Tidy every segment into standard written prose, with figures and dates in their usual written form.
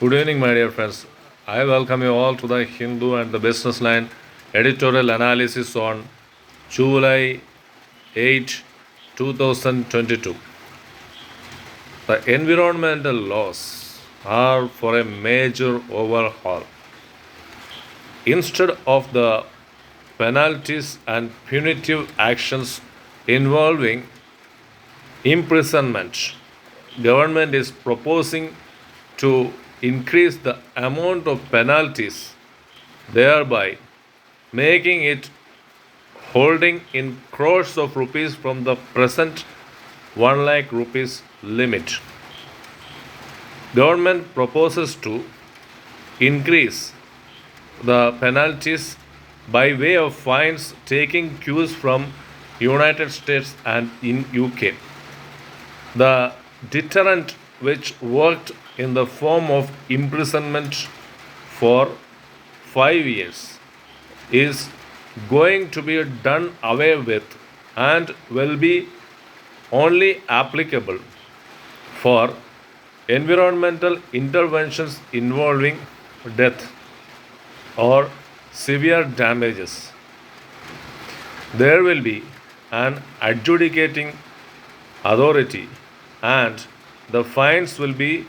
Good evening, my dear friends. I welcome you all to the Hindu and the Businessline editorial analysis on July 8, 2022. The environmental laws are for a major overhaul. Instead of the penalties and punitive actions involving imprisonment, government is proposing to increase the amount of penalties, thereby making it holding in crores of rupees from the present 1 lakh rupees limit. Government proposes to increase the penalties by way of fines, taking cues from United States and in UK. The deterrent, which worked in the form of imprisonment for 5 years, is going to be done away with and will be only applicable for environmental interventions involving death or severe damages. There will be an adjudicating authority and the fines will be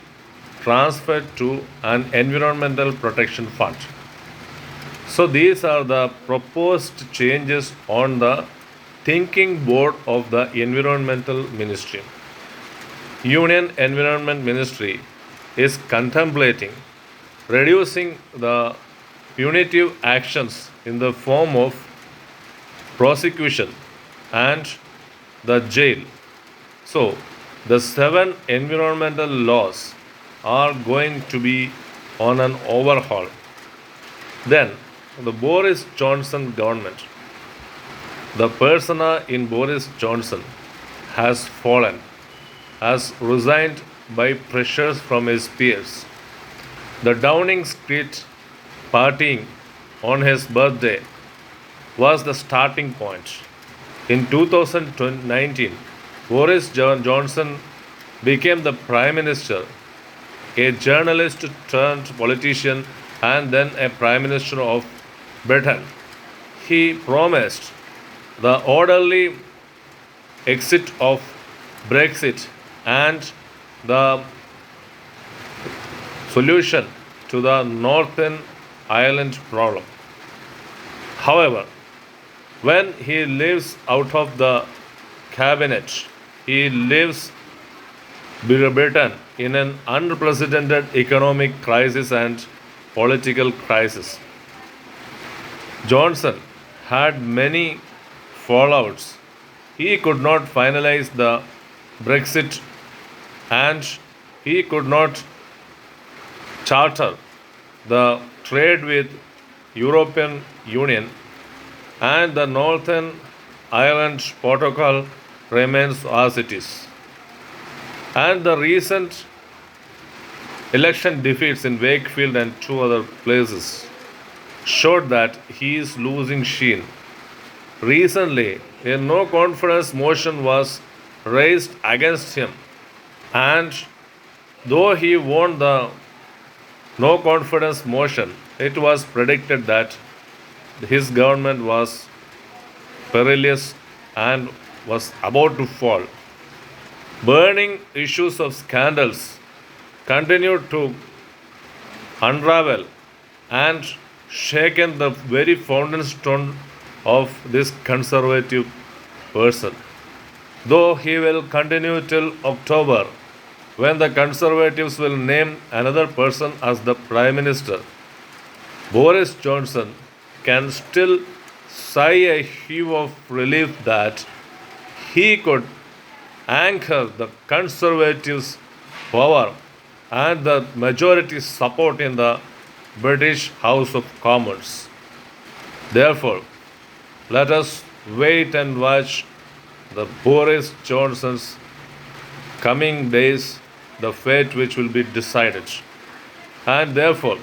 transferred to an environmental protection fund. So these are the proposed changes on the thinking board of the environmental ministry. Union Environment Ministry is contemplating reducing the punitive actions in the form of prosecution and the jail. So the 7 environmental laws are going to be on an overhaul. Then the Boris Johnson government, the persona in Boris Johnson has fallen, has resigned by pressures from his peers. The Downing Street partying on his birthday was the starting point. In 2019, Boris Johnson became the Prime Minister, a journalist turned politician, and then a Prime Minister of Britain. He promised the orderly exit of Brexit and the solution to the Northern Ireland problem. However, when he lives out of the cabinet, he leaves Britain in an unprecedented economic crisis and political crisis. Johnson had many fallouts. He could not finalize the Brexit and he could not charter the trade with European Union, and the Northern Ireland Protocol remains as it is. And the recent election defeats in Wakefield and two other places showed that he is losing sheen. Recently, a no confidence motion was raised against him, and though he won the no confidence motion, it was predicted that his government was perilous and was about to fall. Burning issues of scandals continued to unravel and shaken the very foundation of this conservative person. Though he will continue till October, when the conservatives will name another person as the Prime Minister, Boris Johnson can still sigh a heave of relief that he could anchor the conservatives' power and the majority support in the British House of Commons. Therefore, let us wait and watch the Boris Johnson's coming days, the fate which will be decided. And therefore,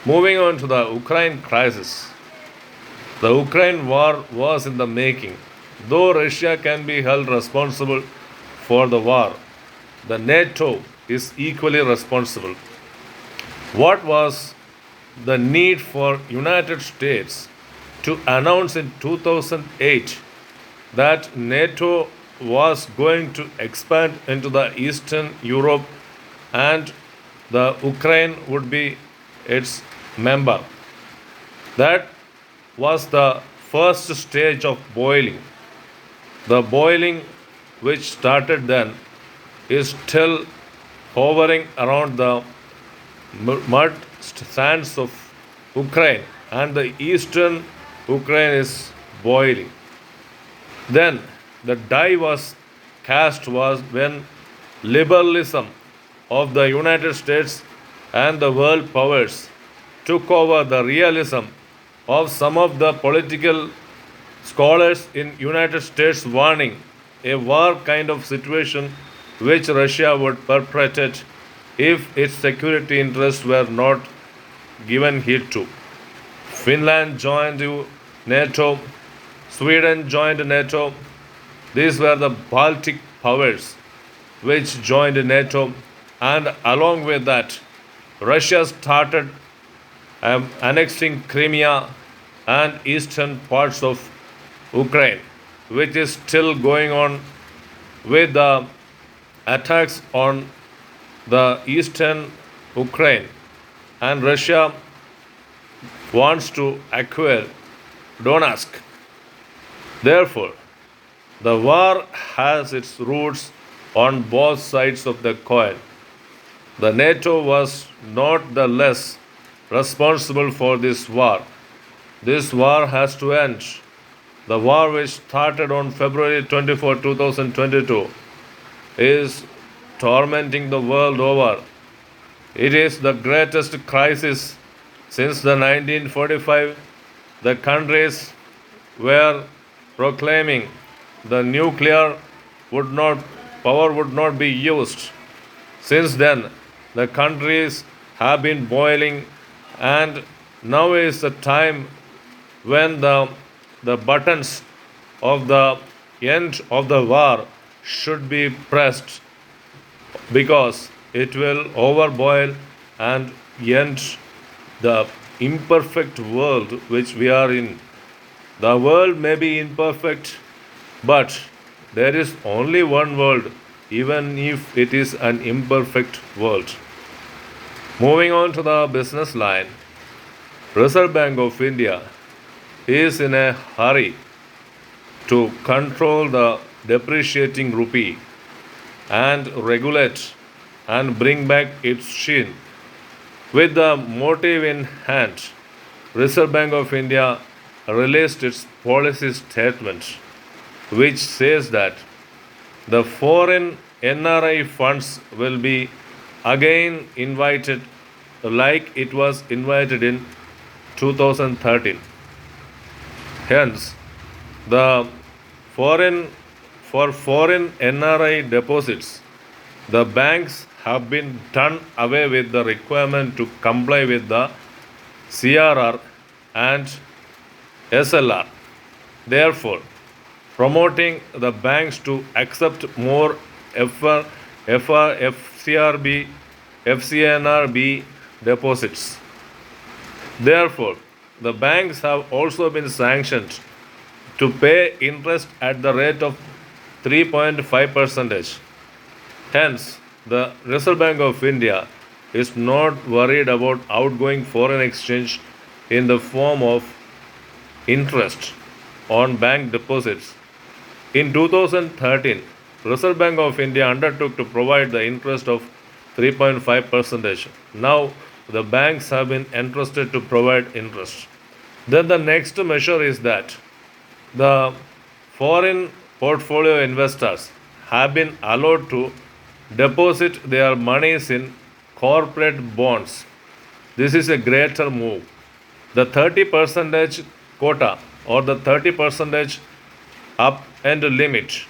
moving on to the Ukraine crisis, the Ukraine war was in the making. Though Russia can be held responsible for the war, the NATO is equally responsible. What was the need for United States to announce in 2008 that NATO was going to expand into the Eastern Europe and the Ukraine would be its member? That was the first stage of boiling. The boiling which started then is still hovering around the mud sands of Ukraine, and the eastern Ukraine is boiling. Then the die was cast was when liberalism of the United States and the world powers took over the realism of some of the political scholars in United States warning a war kind of situation which Russia would perpetrate if its security interests were not given heed to. Finland joined NATO, Sweden joined NATO. These were the Baltic powers which joined NATO, and along with that, Russia started annexing Crimea and eastern parts of Ukraine, which is still going on with the attacks on the eastern Ukraine, and Russia wants to acquire Donetsk. Therefore, the war has its roots on both sides of the coin. The NATO was not the less responsible for this war. This war has to end. The war which started on February 24, 2022 is tormenting the world over. It is the greatest crisis since the 1945. The countries were proclaiming the nuclear would not power would not be used. Since then, the countries have been boiling, and now is the time when the buttons of the end of the war should be pressed, because it will overboil and end the imperfect world which we are in. The world may be imperfect, but there is only one world, even if it is an imperfect world. Moving on to the business line, Reserve Bank of India is in a hurry to control the depreciating rupee and regulate and bring back its sheen. With the motive in hand, Reserve Bank of India released its policy statement, which says that the foreign NRI funds will be again invited like it was invited in 2013. Hence, the foreign foreign NRI deposits, the banks have been done away with the requirement to comply with the CRR and SLR. Therefore, promoting the banks to accept more FCRB, FCNRB deposits. Therefore, the banks have also been sanctioned to pay interest at the rate of 3.5%. Hence, the Reserve Bank of India is not worried about outgoing foreign exchange in the form of interest on bank deposits. In 2013, Reserve Bank of India undertook to provide the interest of 3.5%. Now, the banks have been entrusted to provide interest. Then the next measure is that the foreign portfolio investors have been allowed to deposit their monies in corporate bonds. This is a greater move. The 30% quota or the 30% up end limit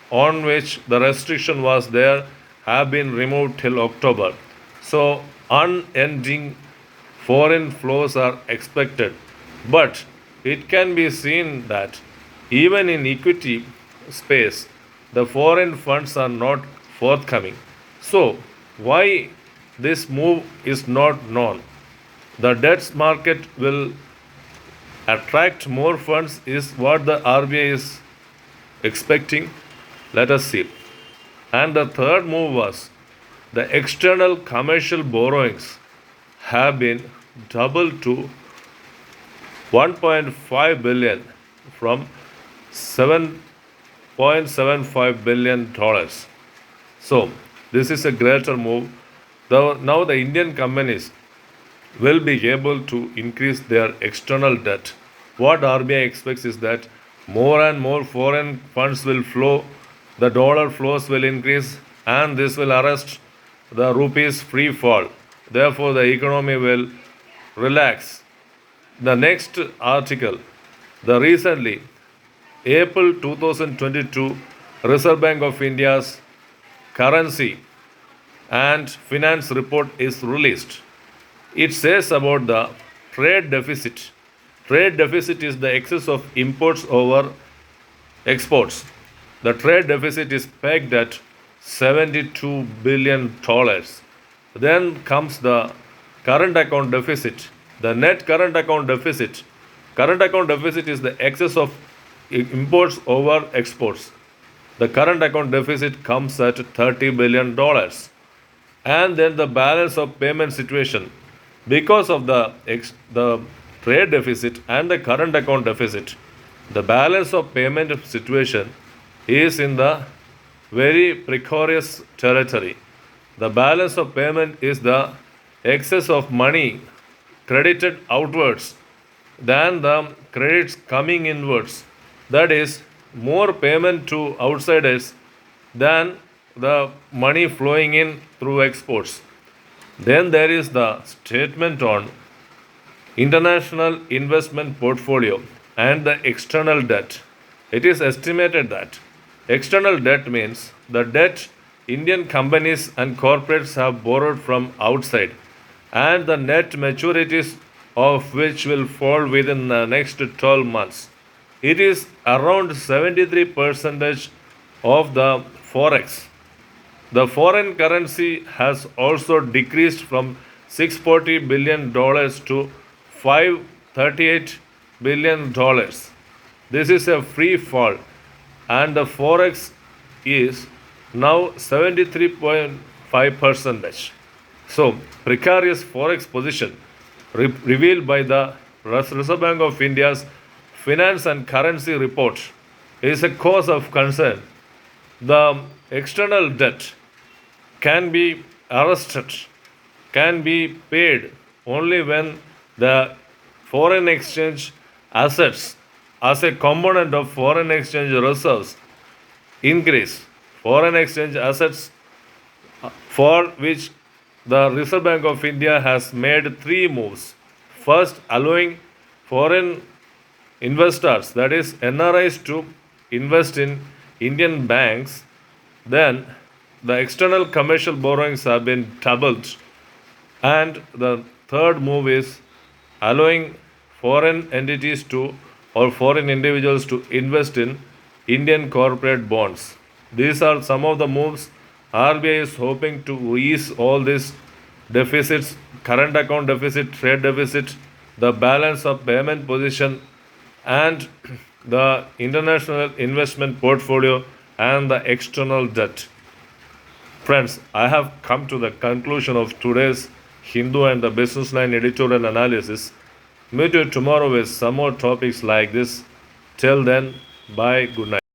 on which the restriction was there have been removed till October. So unending foreign flows are expected. But it can be seen that even in equity space, the foreign funds are not forthcoming. So, why this move is not known. The debt market will attract more funds, is what the RBI is expecting. Let us see. And the third move was the external commercial borrowings have been doubled to 1.5 billion from 7.75 billion dollars. So this is a greater move. Now the Indian companies will be able to increase their external debt. What RBI expects is that more and more foreign funds will flow, the dollar flows will increase, and this will arrest the rupee's free fall. Therefore, the economy will relax. The next article, the recently April 2022 Reserve Bank of India's currency and finance report is released. It says about the trade deficit. Trade deficit is the excess of imports over exports. The trade deficit is pegged at $72 billion. Then comes the current account deficit. The net current account deficit. Current account deficit is the excess of imports over exports. The current account deficit comes at $30 billion. And then the balance of payment situation. Because of the trade deficit and the current account deficit, the balance of payment situation is in the very precarious territory. The balance of payment is the excess of money credited outwards than the credits coming inwards. That is, more payment to outsiders than the money flowing in through exports. Then there is the statement on international investment portfolio and the external debt. It is estimated that external debt means the debt Indian companies and corporates have borrowed from outside, and the net maturities of which will fall within the next 12 months. It is around 73% of the forex. The foreign currency has also decreased from $640 billion to $538 billion. This is a free fall, and the forex is now 73.5%. So, precarious forex position revealed by the Reserve Bank of India's Finance and Currency Report is a cause of concern. The external debt can be arrested, can be paid only when the foreign exchange assets as a component of foreign exchange reserves increase. Foreign exchange assets for which the Reserve Bank of India has made three moves. First, allowing foreign investors, that is NRIs, to invest in Indian banks. Then the external commercial borrowings have been doubled. And the third move is allowing foreign entities to or foreign individuals to invest in Indian corporate bonds. These are some of the moves. RBI is hoping to ease all these deficits, current account deficit, trade deficit, the balance of payment position, and the international investment portfolio and the external debt. Friends, I have come to the conclusion of today's Hindu and the Businessline editorial analysis. Meet you tomorrow with some more topics like this. Till then, bye, good night.